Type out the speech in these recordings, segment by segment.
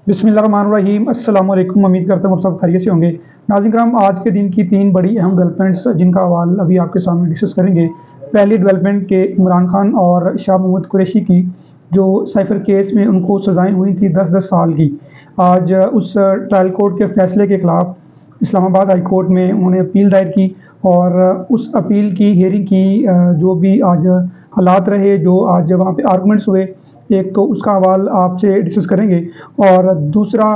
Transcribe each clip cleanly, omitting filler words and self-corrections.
बिस्मिल्लाहिर्रहमानिर्रहीम। अस्सलाम वालेकुम। उम्मीद करता हूँ आप सब खैरियत से होंगे। नाज़रीन कराम, आज के दिन की 3 बड़ी अहम डेवलपमेंट्स जिनका हवाल अभी आपके सामने डिस्कस करेंगे। पहली डेवलपमेंट के इमरान खान और शाह महमूद कुरैशी की जो साइफर केस में उनको सज़ाएँ हुई थी 10-10 साल की, आज उस ट्रायल कोर्ट के फ़ैसले के ख़िलाफ़ इस्लामाबाद हाई कोर्ट में उन्होंने अपील दायर की और उस अपील की हियरिंग की। जो भी आज हालात रहे, जो आज वहाँ पे आर्गूमेंट्स हुए, एक तो उसका हवाल आपसे डिस्कस करेंगे और दूसरा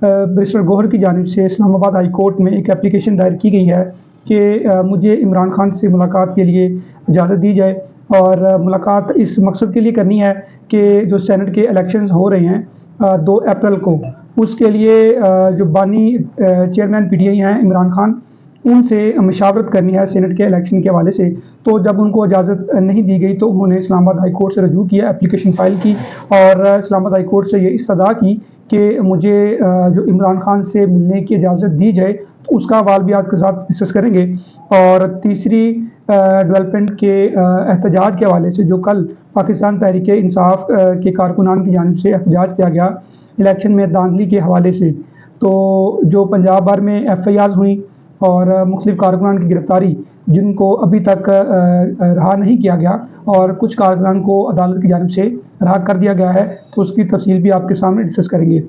बैरिस्टर गौहर की जानिब से इस्लामाबाद हाई कोर्ट में एक एप्लीकेशन दायर की गई है कि मुझे इमरान खान से मुलाकात के लिए इजाज़त दी जाए। और मुलाकात इस मकसद के लिए करनी है कि जो सेनेट के इलेक्शंस हो रहे हैं 2 अप्रैल को, उसके लिए जो बानी चेयरमैन पीटीआई हैं इमरान खान, उनसे मशावरत करनी है सेनेट के इलेक्शन के हवाले से। तो जब उनको इजाज़त नहीं दी गई तो उन्होंने इस्लामाबाद हाई कोर्ट से रजू किया, एप्लीकेशन फ़ाइल की और इस्लामाबाद हाई कोर्ट से ये इस्तदा की कि मुझे जो इमरान खान से मिलने की इजाज़त दी जाए। तो उसका हवाल भी आपके साथ डिस्कस करेंगे। और तीसरी डेवलपमेंट के एहतजाज के हवाले से, जो कल पाकिस्तान तहरीक इंसाफ के कारकुनान की जानिब से एहतजाज किया गया इलेक्शन में धांधली के हवाले से, तो जो पंजाब भर में FIRs हुई और मुख्तलिफ कारकुनान की गिरफ्तारी जिनको अभी तक रहा नहीं किया गया और कुछ कारकुनान को अदालत की जानिब से रहा कर दिया गया है, तो उसकी तफसील भी आपके सामने डिस्कस करेंगे।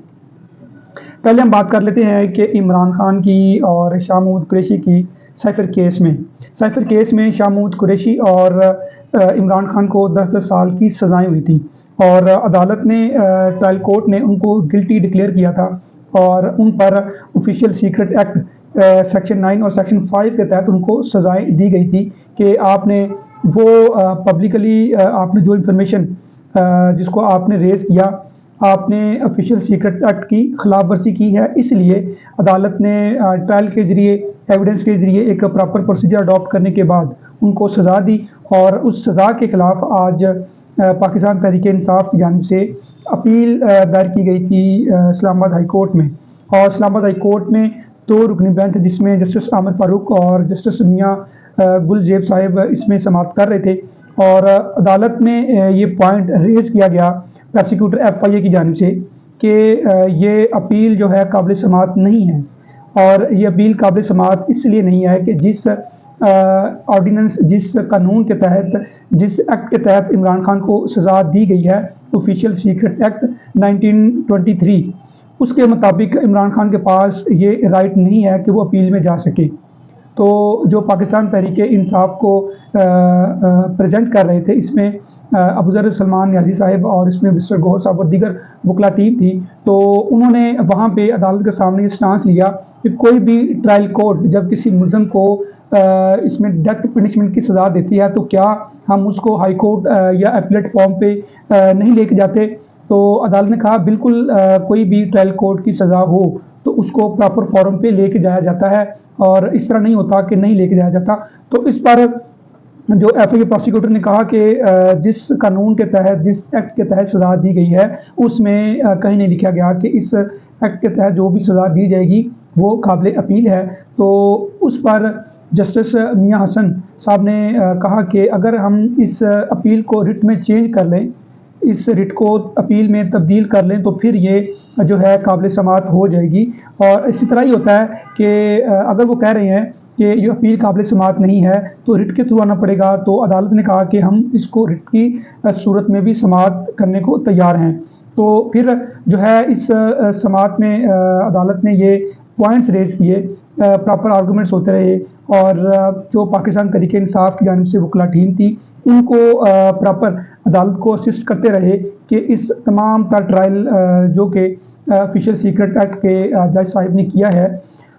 पहले हम बात कर लेते हैं कि इमरान खान की और शाह महमूद कुरैशी की साइफर केस में शाह महमूद कुरैशी और इमरान खान को 10-10 साल की सज़ाएँ हुई थी और अदालत ने ट्रायल कोर्ट ने उनको गिल्टी डिक्लेयर किया था और उन पर ऑफिशियल सीक्रेट एक्ट सेक्शन 9 और सेक्शन 5 के तहत उनको सज़ाएँ दी गई थी कि आपने वो पब्लिकली आपने जो इंफॉर्मेशन जिसको आपने रेज़ किया, आपने ऑफिशियल सीक्रेट एक्ट की खिलाफ वर्जी की है। इसलिए अदालत ने ट्रायल के ज़रिए, एविडेंस के ज़रिए एक प्रॉपर प्रोसीजर अडॉप्ट करने के बाद उनको सज़ा दी और उस सज़ा के ख़िलाफ़ आज पाकिस्तान तहरीक इंसाफ की जानिब से अपील दायर की गई थी इस्लामाबाद हाई कोर्ट में। और इस्लामाबाद हाई कोर्ट में 2 रुकनी बेंच, जिसमें जस्टिस आमिर फ़ारूक और जस्टिस मियाँ गुलजेब साहिब इसमें समाअत कर रहे थे और अदालत में ये पॉइंट रेज़ किया गया प्रोसिक्यूटर FIA की जानिब से कि ये अपील जो है काबिल समाअत नहीं है। और ये अपील काबिल समाअत इसलिए नहीं है कि जिस ऑर्डिनेंस, जिस कानून के तहत, जिस एक्ट के तहत इमरान खान को सज़ा दी गई है, ऑफिशियल सीक्रेट एक्ट 1923, उसके मुताबिक इमरान खान के पास ये राइट नहीं है कि वो अपील में जा सके। तो जो पाकिस्तान तहरीक इंसाफ को प्रेजेंट कर रहे थे, इसमें अबूज़र सलमान न्याज़ी साहब और इसमें बैरिस्टर गौहर साहब और दीगर वकला टीम थी। तो उन्होंने वहाँ पे अदालत के सामने ये स्टांस लिया कि कोई भी ट्रायल कोर्ट जब किसी मुल्ज़िम को इसमें डेथ पनिशमेंट की सज़ा देती है, तो क्या हम उसको हाई कोर्ट या अपीलेट फॉर्म पे नहीं लेके जाते। तो अदालत ने कहा बिल्कुल, कोई भी ट्रायल कोर्ट की सज़ा हो तो उसको प्रॉपर फॉर्म पे लेके जाया जाता है और इस तरह नहीं होता कि नहीं लेके जाया जाता। तो इस पर जो FIA प्रोसिक्यूटर ने कहा कि जिस कानून के तहत, जिस एक्ट के तहत सज़ा दी गई है, उसमें कहीं नहीं लिखा गया कि इस एक्ट के तहत जो भी सज़ा दी जाएगी वो काबिल अपील है। तो उस पर जस्टिस मियाँ हसन साहब ने कहा कि अगर हम इस अपील को रिट में चेंज कर लें, इस रिट को अपील में तब्दील कर लें, तो फिर ये जो है काबिल समाअत हो जाएगी। और इसी तरह ही होता है कि अगर वो कह रहे हैं कि ये अपील काबिल समाअत नहीं है तो रिट के थ्रू आना पड़ेगा। तो अदालत ने कहा कि हम इसको रिट की सूरत में भी समाअत करने को तैयार हैं। तो फिर जो है इस समाअत में अदालत ने ये पॉइंट्स रेज़ किए, प्रॉपर आर्गूमेंट्स होते रहे और जो पाकिस्तान तहरीक इंसाफ की जानिब से वकला टीम थी, उनको प्रॉपर अदालत को असिस्ट करते रहे कि इस तमाम तर ट्रायल जो कि ऑफिशियल सीक्रेट एक्ट के जज साहिब ने किया है,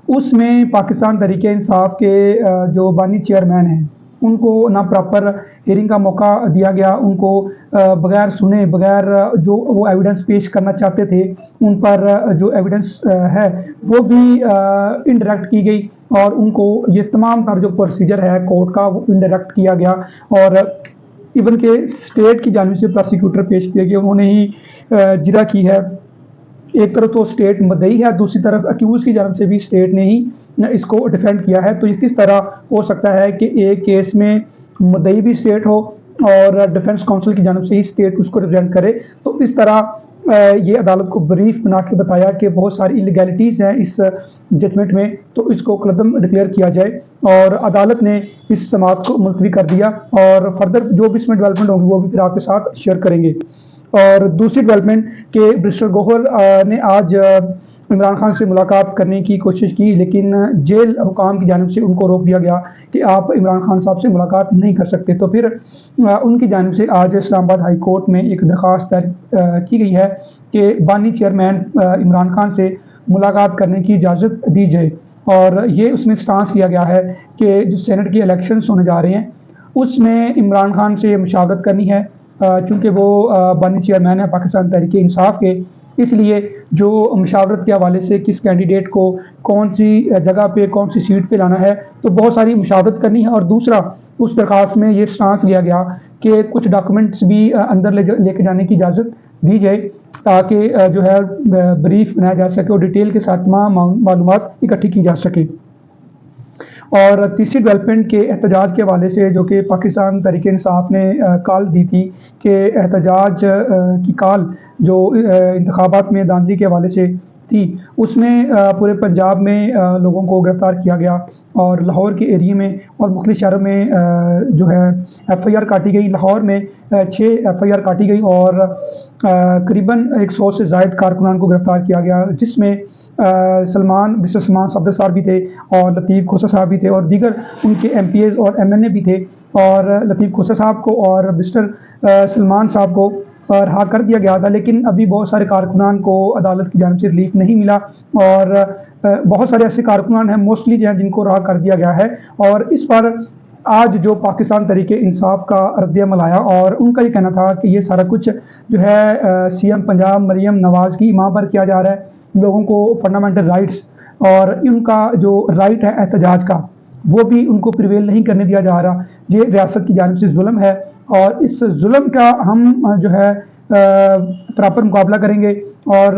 उसमें पाकिस्तान तहरीक इंसाफ के जो बानी चेयरमैन हैं, उनको ना प्रॉपर हियरिंग का मौका दिया गया। उनको बगैर सुने, बगैर जो वो एविडेंस पेश करना चाहते थे, उन पर जो एविडेंस है वो भी इनडायरेक्ट की गई और उनको ये तमाम तर जो प्रोसीजर है कोर्ट का वो इनडायरेक्ट किया गया। और इवन के स्टेट की जानिब से प्रोसिक्यूटर पेश किए गए, उन्होंने ही जिरा की है। एक तरफ तो स्टेट मुद्दई है, दूसरी तरफ अक्यूज़ की जानिब से भी स्टेट ने ही इसको डिफेंड किया है। तो ये किस तरह हो सकता है कि एक केस में मुद्दई भी स्टेट हो और डिफेंस काउंसिल की जानिब से ही स्टेट उसको रिप्रेजेंट करे। तो इस तरह ये अदालत को ब्रीफ बना के बताया कि बहुत सारी इलीगैलिटीज़ हैं इस जजमेंट में, तो इसको कलदम डिक्लेयर किया जाए, और अदालत ने इस समाअत को मुलतवी कर दिया और फर्दर जो भी इसमें डेवलपमेंट होंगी वो भी फिर आपके साथ शेयर करेंगे। और दूसरी डेवलपमेंट के बैरिस्टर गौहर ने आज इमरान खान से मुलाकात करने की कोशिश की, लेकिन जेल हुकाम की जानिब से उनको रोक दिया गया कि आप इमरान खान साहब से मुलाकात नहीं कर सकते। तो फिर उनकी जानिब से आज इस्लामाबाद हाई कोर्ट में एक दरख्वास्त दायर की गई है कि बानी चेयरमैन इमरान खान से मुलाकात करने की इजाज़त दी जाए, और ये उसमें स्टांस लिया गया है कि जो सेनेट के इलेक्शंस होने जा रहे हैं उसमें इमरान खान से मुशावरत करनी है, चूँकि वो बानी चेयरमैन है पाकिस्तान तहरीक इंसाफ के, इसलिए जो मुशावरत के हवाले से किस कैंडिडेट को कौन सी जगह पे कौन सी सीट पे लाना है, तो बहुत सारी मुशावरत करनी है। और दूसरा, उस दरख्वास्त में ये स्टांस लिया गया कि कुछ डॉक्यूमेंट्स भी अंदर लेके जाने की इजाज़त दी जाए, ताकि जो है ब्रीफ बनाया जा सके और डिटेल के साथ मालूमात इकट्ठी की जा सके। और तीसरी डेवलपमेंट के एहतजाज के हवाले से, जो कि पाकिस्तान तहरीक इंसाफ ने कॉल दी थी कि एहतजाज की कॉल जो इंतखाबात में धांधली के हवाले से थी, उसमें पूरे पंजाब में लोगों को गिरफ़्तार किया गया और लाहौर के एरिए में और मुख्तलिफ शहरों में जो है FIR काटी गई। लाहौर में 6 FIR काटी गई और करीबन 100 से ज़ायद कारकुनान को गिरफ़्तार किया गया, जिसमें मिस्टर सलमान सफदर साहब भी थे और लतीफ़ खोसा साहब भी थे और दीगर उनके MPs और MNA भी थे। और लतीफ़ खोसा साहब को और मिस्टर सलमान साहब को रहा कर दिया गया था, लेकिन अभी बहुत सारे कारकुनान को अदालत की जानिब से रिलीफ नहीं मिला और बहुत सारे ऐसे कारकुनान हैं मोस्टली जो हैं जिनको रहा कर दिया गया है। और इस पर आज जो पाकिस्तान तहरीक इंसाफ का रद्द-ए-अमल आया और उनका ये कहना था कि ये सारा कुछ जो है CM पंजाब मरियम नवाज़ की मां पर किया जा रहा है, लोगों को फंडामेंटल राइट्स और उनका जो राइट है एहतजाज का वो भी उनको प्रिवेल नहीं करने दिया जा रहा। ये रियासत की जानिब से जुल्म है और इस जुल्म का हम जो है प्रॉपर मुकाबला करेंगे और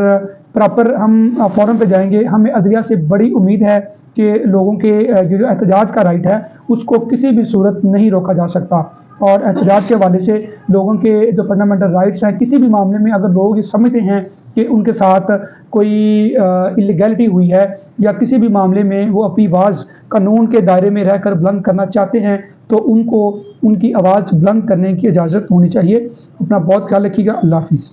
प्रॉपर हम फोरम पे जाएंगे। हमें अदलिया से बड़ी उम्मीद है कि लोगों के जो एहतजाज का राइट है उसको किसी भी सूरत नहीं रोका जा सकता, और एहतजाज के हवाले से लोगों के जो फंडामेंटल राइट्स हैं, किसी भी मामले में अगर लोग ये समझते हैं कि उनके साथ कोई इलीगैलिटी हुई है या किसी भी मामले में वो अपनी आवाज़ कानून के दायरे में रहकर बुलंद करना चाहते हैं, तो उनको उनकी आवाज़ बुलंद करने की इजाज़त होनी चाहिए। अपना बहुत ख्याल रखिएगा। अल्लाह हाफ़िज़।